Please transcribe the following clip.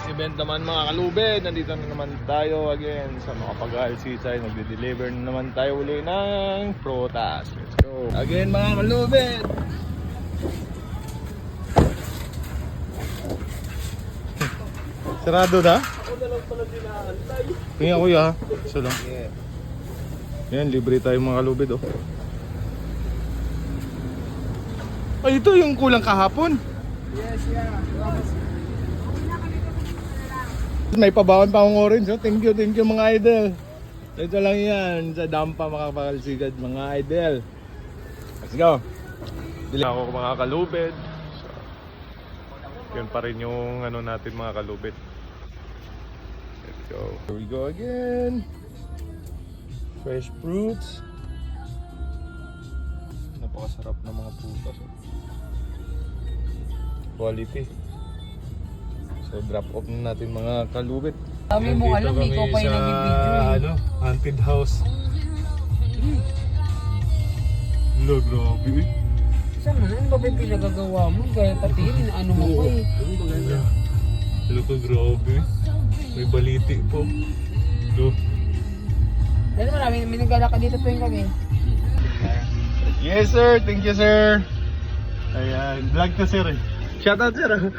event naman mga kalubid. Nandito na naman tayo again sa mga pag-aalsisay. Nagde-deliver na naman tayo uli ng prutas. Let's go. Again mga kalubid. Sarado na? Ako na lang pala dinaantay. Tingnan kuya ha. Isa lang. Yan, libre tayo mga kalubid oh. Ay, ito yung kulang kahapon. Yes, yeah. May pabawan pa akong orange. Oh. Thank you mga idol. Ito lang yan sa Dampa makapakalsigad mga idol. Let's go. Dili ako mga kalubid. So, yun pa rin yung ano natin mga kalubid. Let's go. Here we go again. Fresh fruits. Napakasarap ng mga prutas. Quality. So drop off na natin mga kalubit. Kami mo alam, ikaw pa yung nag-video eh. Ano, haunted house. Lo, grabe. Saan na? Ano ba yung pinagagawa mo? Kaya pati yun, ano mo pa eh. Lo ko, grabe. May baliti po. Lo. Dahil marami, may naglalakad dito tuwing kami. Yes sir, thank you sir. Ayan, vlog to sir eh. Shout out sir.